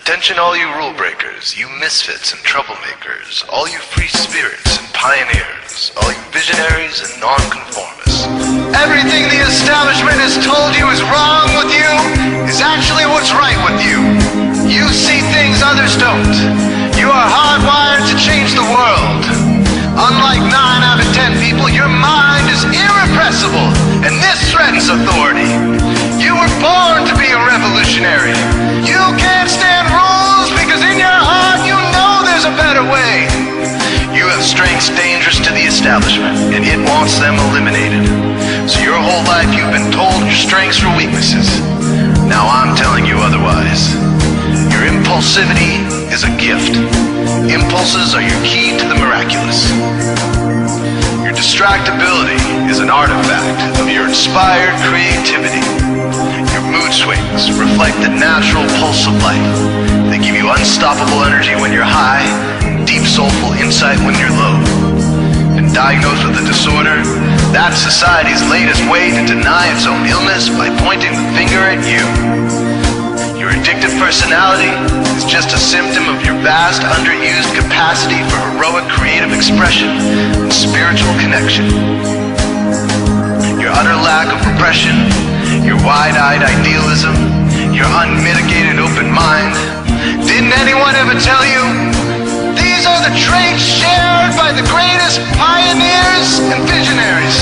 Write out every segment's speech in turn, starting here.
Attention all you rule breakers, you misfits and troublemakers, all you free spirits and pioneers, all you visionaries and nonconformists. Everything the establishment has told you is wrong with you is actually what's right with you. You see things others don't. You are hardwired to change the world. Unlike 9 out of 10 people, your mind is irrepressible, and this threatens authority. You were born to be a revolutionary. You can't stand rules because in your heart you know there's a better way. You have strengths dangerous to the establishment, and it wants them eliminated. So your whole life you've been told your strengths were weaknesses. Now I'm telling you otherwise. Your impulsivity is a gift. Impulses are your key to the miraculous. Your distractibility is an artifact of your inspired creativity. Your mood swings reflect the natural pulse of life. They give you unstoppable energy when you're high, deep soulful insight when you're low. Been diagnosed with a disorder? That's society's latest way to deny its own illness by pointing the finger at you. Your addictive personality is just a symptom of your vast, underused capacity for heroic creative expression and spiritual connection. Your utter lack of repression, your wide-eyed idealism, your unmitigated open mind. Didn't anyone ever tell you? These are the traits shared by the greatest pioneers and visionaries,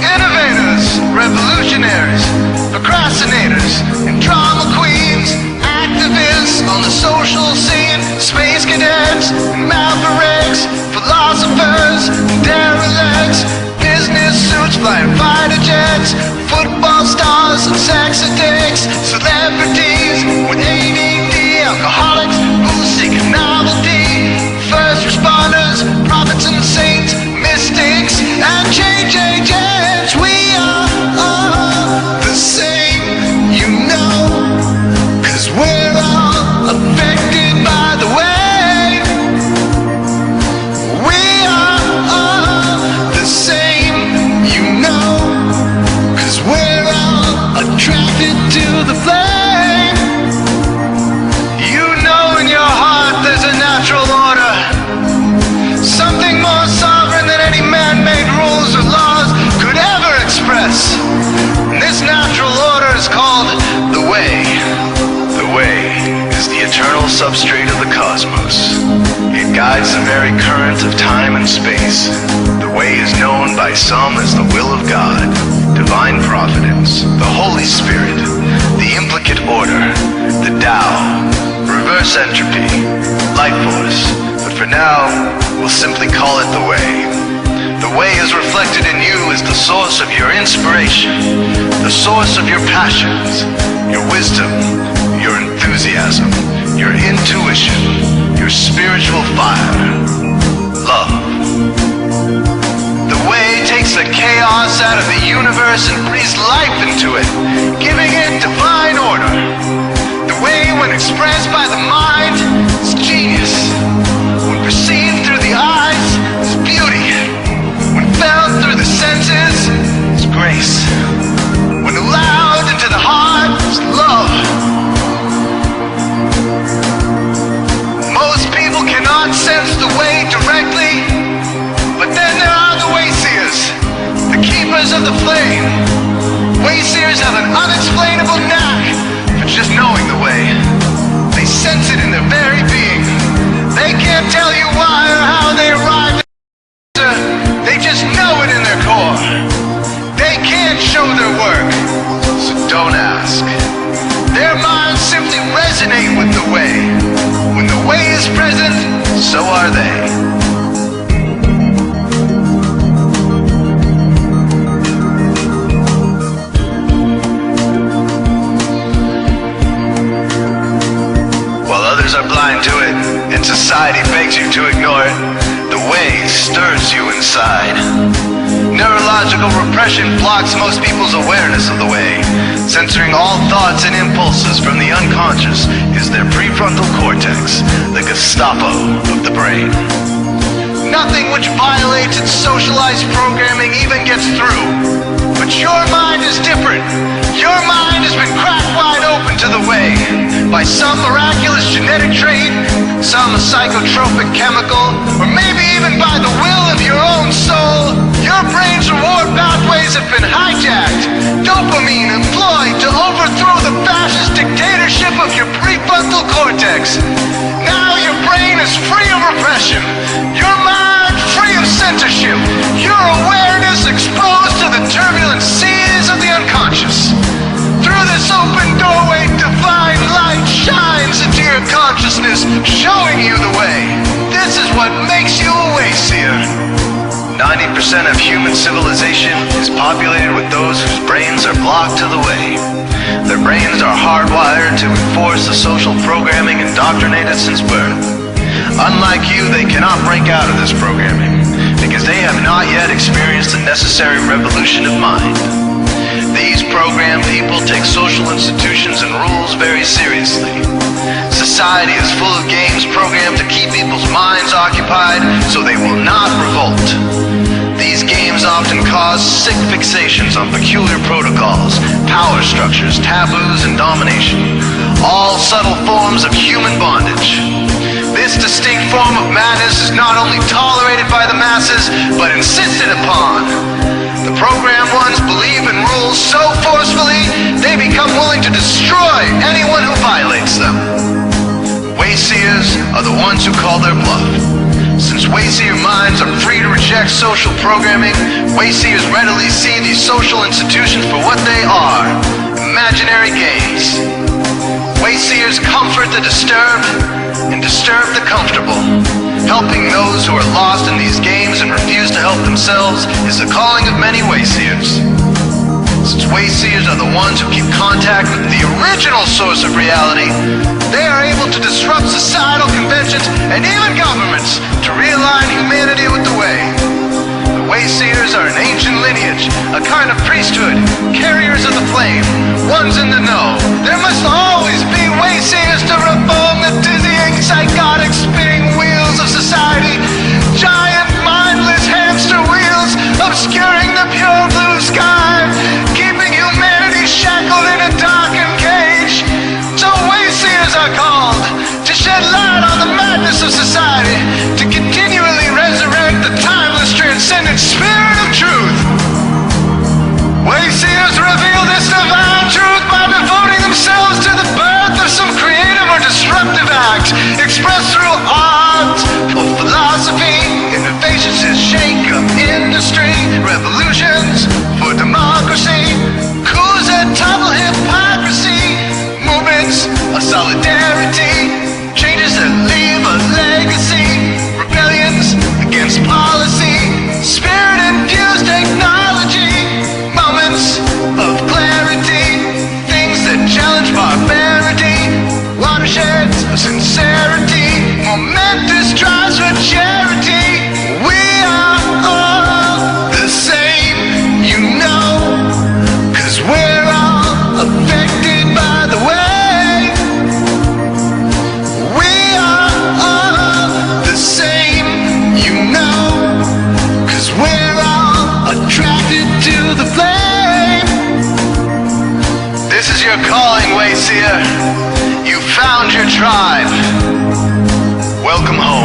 innovators, revolutionaries, procrastinators, and drama queens, activists on the social scene, space cadets, and mavericks, philosophers, and derelicts, business suits, flying fighter jets, football stars, and sex addicts, celebrities with ADD, alcoholics who seek novelty, first responders, prophets and saints, mystics, and change agents. We are all the same, you know, 'cause we're all affected by the way. We are all the same, you know, 'cause we're all attracted to the flame. You know in your heart there's a natural order, something more sovereign than any man-made rules or laws could ever express. And this natural order is called the way. The way is the eternal substrate of the cosmos. It guides the very current of time and space. The way is known by some as the will of God, divine providence, the Holy Spirit, the implicate order, the Tao, reverse entropy, light force. But for now, we'll simply call it the way. The way is reflected in you as the source of your inspiration, the source of your passions, your wisdom, your enthusiasm, your intuition, your spiritual fire, love. The way takes the chaos out of the universe and breathes life into it, giving it divine order. The way, when expressed by the mind, is genius. When perceived through the eyes, is beauty. When felt through the senses, is grace. When allowed into the heart, is love. Most people cannot sense the way directly, but then there are the wayseers, the keepers of the flame. Wayseers have an unexplainable knack for just knowing the way. They sense it in their very being. They can't tell you why or how they arrived at the answer. They just know it in their core. They can't show their work, so don't ask. Their minds simply resonate with the way. When the way is present, so are they. Are blind to it, and society begs you to ignore it. The way stirs you inside. Neurological repression blocks most people's awareness of the way. Censoring all thoughts and impulses from the unconscious is their prefrontal cortex, the Gestapo of the brain. Nothing which violates its socialized programming even gets through. But your mind is different. Your mind has been cracked wide open to the way by some miraculous genetic hereditary trait, some psychotropic chemical, or maybe even by the will of your own soul. Your brain's reward pathways have been hijacked, dopamine employed to overthrow the fascist dictatorship of your prefrontal cortex. Now your brain is free of repression, your mind free of censorship, your awareness exposed to the turbulent seas of the unconscious. Through this open doorway, divine light shines into your consciousness, showing you the way. This is what makes you a wayseer. 90% of human civilization is populated with those whose brains are blocked to the way. Their brains are hardwired to enforce the social programming indoctrinated since birth. Unlike you, they cannot break out of this programming, because they have not yet experienced the necessary revolution of mind. These programmed people take social institutions and rules very seriously. Society is full of games programmed to keep people's minds occupied so they will not revolt. These games often cause sick fixations on peculiar protocols, power structures, taboos, and domination, all subtle forms of human bondage. This distinct form of madness is not only tolerated by the masses, but insisted upon. The programmed ones believe in rules so forcefully, they become willing to destroy anyone who violates them. Wayseers are the ones who call their bluff. Since wayseer minds are free to reject social programming, wayseers readily see these social institutions for what they are, imaginary games. Wayseers comfort the disturbed and disturb the comfortable. Helping those who are lost in these games and refuse to help themselves is the calling of many wayseers. Since wayseers are the ones who keep contact with the original source of reality, they are able to disrupt societal conventions and even governments to realign humanity with the way. The wayseers are an ancient lineage, a kind of priesthood, carriers of the flame, ones in the know. There must always be wayseers to reform the dizzying, psychotic, spinning wheels of society, giant, mindless hamster wheels obscuring the pure blue sky, keeping humanity shackled in a darkened cage. So wayseers are called to shed light on the madness of society, to continually resurrect the timeless, transcendent spirit of truth. Wayseers reveal this divine truth by devoting themselves to the birth of some creative or disruptive act, expressed through art or philosophy, innovations to shake up industry, revolutions for democracy, coups that topple hypocrisy, movements of solidarity, changes that leave a legacy, rebellions against policy, spirit-infused technology, moments of clarity, things that challenge barbarity, watersheds of sincerity, momentous drives for charity. We are all the same, you know, 'cause we're all affected by the way. We are all the same, you know, 'cause we're all attracted to the flame. This is your calling, wayseer. You found your tribe. Welcome home.